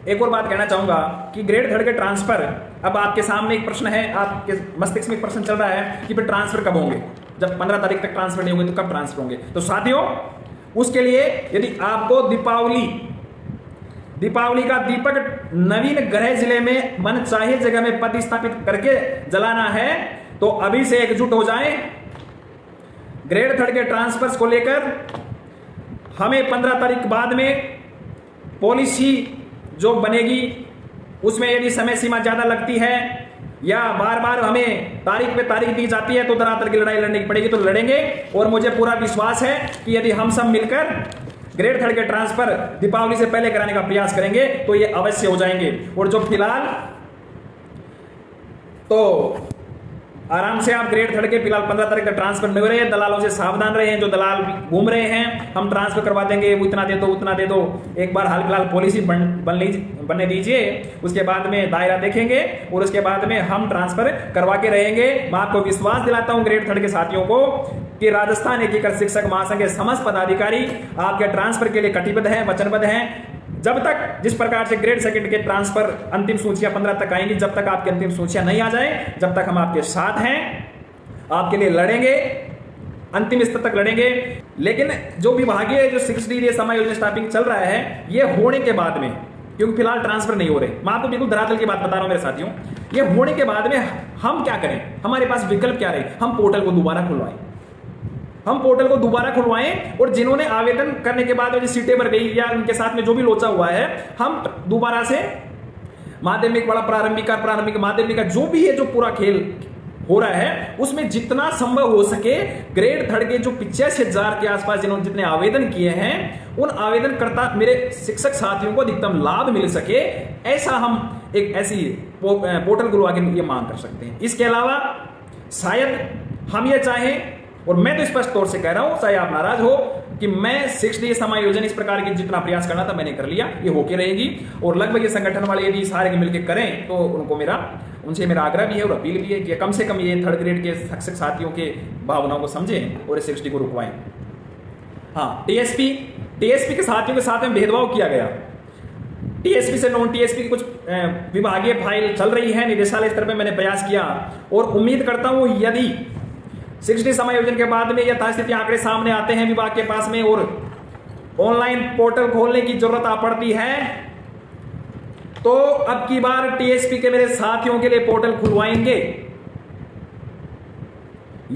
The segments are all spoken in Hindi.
एक और बात कहना चाहूंगा कि ग्रेड थर्ड के ट्रांसफर, अब आपके सामने एक प्रश्न है, आपके मस्तिष्क में एक प्रश्न चल रहा है कि फिर ट्रांसफर कब होंगे, जब 15 तारीख तक ट्रांसफर नहीं होंगे तो कब ट्रांसफर होंगे। तो साथियों, उसके लिए यदि आपको दीपावली का दीपक नवीन ग्रह जिले में मन चाहे जगह में प्रतिस्थापित करके जलाना है तो अभी से एकजुट हो जाएं। ग्रेड थर्ड के ट्रांसफर्स को लेकर हमें 15 तारीख बाद में पॉलिसी जो बनेगी उसमें यदि समय सीमा ज्यादा लगती है या बार बार हमें तारीख पे तारीख दी जाती है तो धरातल की लड़ाई लड़नी पड़ेगी, तो लड़ेंगे। और मुझे पूरा विश्वास है कि यदि हम सब मिलकर ग्रेड थर्ड के ट्रांसफर दीपावली से पहले कराने का प्रयास करेंगे तो ये अवश्य हो जाएंगे। और जो फिलहाल तो आराम से आप ग्रेड थर्ड के फिलहाल 15 तारीख का ट्रांसफर मिल रहे हैं, दलालों से सावधान रहे हैं, जो दलाल घूम रहे हैं हम ट्रांसफर करवा देंगे, वो इतना दे दो उतना दे दो। एक बार हाल फिलहाल पॉलिसी बनने दीजिए, उसके बाद में दायरा देखेंगे और उसके बाद में हम ट्रांसफर करवा के रहेंगे। मैं आपको विश्वास दिलाता हूं ग्रेड थर्ड के साथियों को कि राजस्थान एकीकृत शिक्षक महासंघ के समस्त पदाधिकारी आपके ट्रांसफर के लिए कटिबद्ध हैं, वचनबद्ध हैं। जब तक जिस प्रकार से ग्रेड सेकंड के ट्रांसफर अंतिम सूचियां 15 तक आएंगी, जब तक आपकी अंतिम सूचियां नहीं आ जाए, जब तक हम आपके साथ हैं, आपके लिए लड़ेंगे, अंतिम स्तर तक लड़ेंगे। लेकिन जो विभागीय जो 6D समायोजन स्टाफिंग चल रहा है, ये होने के बाद में, क्योंकि फिलहाल ट्रांसफर नहीं हो रहे, मैं आपको बिल्कुल धरातल की बात बता रहा हूं मेरे साथियों, ये होने के बाद में हम क्या करें, हमारे पास विकल्प क्या रहे, हम पोर्टल को दोबारा खुलवाएं और जिन्होंने आवेदन करने के बाद सीटें भर गई या उनके साथ में जो भी लोचा हुआ है, हम दोबारा से माध्यमिक वाला प्रारंभिक माध्यमिक का जो भी है, जो पूरा खेल हो रहा है, उसमें जितना संभव हो सके ग्रेड थर्ड के जो 85,000 के आसपास जितने आवेदन किए हैं, उन आवेदनकर्ता मेरे शिक्षक साथियों को अधिकतम लाभ मिल सके, ऐसा हम एक ऐसी पोर्टल खुलवा के ये मांग कर सकते हैं। इसके अलावा शायद हम ये चाहें, और मैं तो स्पष्ट तौर से कह रहा हूं, चाहे आप नाराज हो, कि मैं 6D समायोजन इस प्रकार की जितना प्रयास करना था मैंने कर लिया, ये होके रहेगी। और लगभग ये संगठन वाले यदि सारे मिलकर करें तो उनसे मेरा आग्रह भी है और अपील भी है कि कम से कम ये थर्ड ग्रेड के शिक्षक साथियों के भावनाओं को समझें और 6D को रुकवाएं। हाँ, टीएसपी के साथियों के साथ में भेदभाव किया गया। टीएसपी से नॉन टीएसपी की कुछ विभागीय फाइल चल रही है, निदेशालय स्तर पर मैंने प्रयास किया और उम्मीद करता हूं यदि 6D समायोजन के बाद में यथास्थिति आंकड़े सामने आते हैं विभाग के पास में और ऑनलाइन पोर्टल खोलने की जरूरत आ पड़ती है, तो अब की बार टीएसपी के मेरे साथियों के लिए पोर्टल खुलवाएंगे।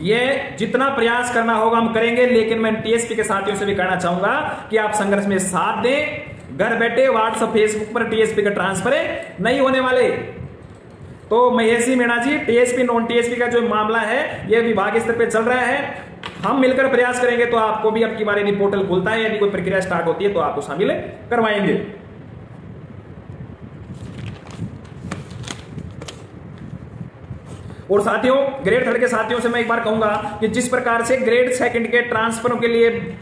ये जितना प्रयास करना होगा हम करेंगे, लेकिन मैं टीएसपी के साथियों से भी कहना चाहूंगा कि आप संघर्ष में साथ दें। घर बैठे व्हाट्सएप फेसबुक पर टीएसपी के ट्रांसफर नहीं होने वाले। तो महेश मीणा जी, टीएसपी नॉन टीएसपी का जो मामला है ये विभाग स्तर पे चल रहा है, हम मिलकर प्रयास करेंगे तो आपको भी अब की बार यदि पोर्टल खुलता है, यदि कोई प्रक्रिया स्टार्ट होती है तो आपको शामिल करवाएंगे। और साथियों, ग्रेड थर्ड के साथियों से मैं एक बार कहूंगा कि जिस प्रकार से ग्रेड सेकंड के ट्रांसफरों के लिए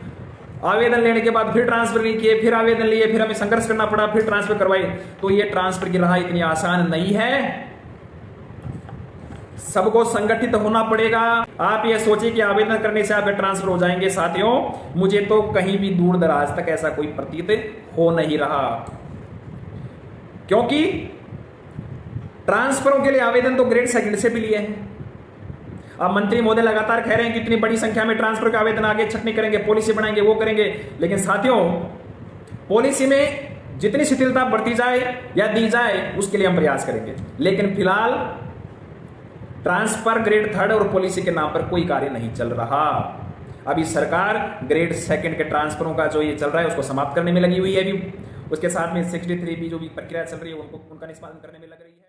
आवेदन लेने के बाद फिर ट्रांसफर नहीं किए, फिर आवेदन लिए, फिर हमें संघर्ष करना पड़ा, फिर ट्रांसफर करवाई, तो ये ट्रांसफर की राह इतनी आसान नहीं है। सबको संगठित होना पड़ेगा। आप ये सोचिए कि आवेदन करने से आप ट्रांसफर हो जाएंगे। साथियों, मुझे तो कहीं भी दूर दराज तक ऐसा कोई प्रतीत हो नहीं रहा, क्योंकि ट्रांसफरों के लिए आवेदन तो ग्रेड सेकंड से भी लिए हैं। अब मंत्री महोदय लगातार कह रहे हैं कि इतनी बड़ी संख्या में ट्रांसफर के आवेदन आगे छटनी करेंगे, पॉलिसी बनाएंगे, वो करेंगे, लेकिन साथियों पॉलिसी में जितनी शिथिलता बढ़ती जाए या दी जाए उसके लिए हम प्रयास करेंगे, लेकिन फिलहाल ट्रांसफर ग्रेड थर्ड और पॉलिसी के नाम पर कोई कार्य नहीं चल रहा। अभी सरकार ग्रेड सेकंड के ट्रांसफरों का जो ये चल रहा है उसको समाप्त करने में लगी हुई है, अभी उसके साथ में 63 भी जो भी प्रक्रिया चल रही है उनका निष्पादन करने में लग रही है।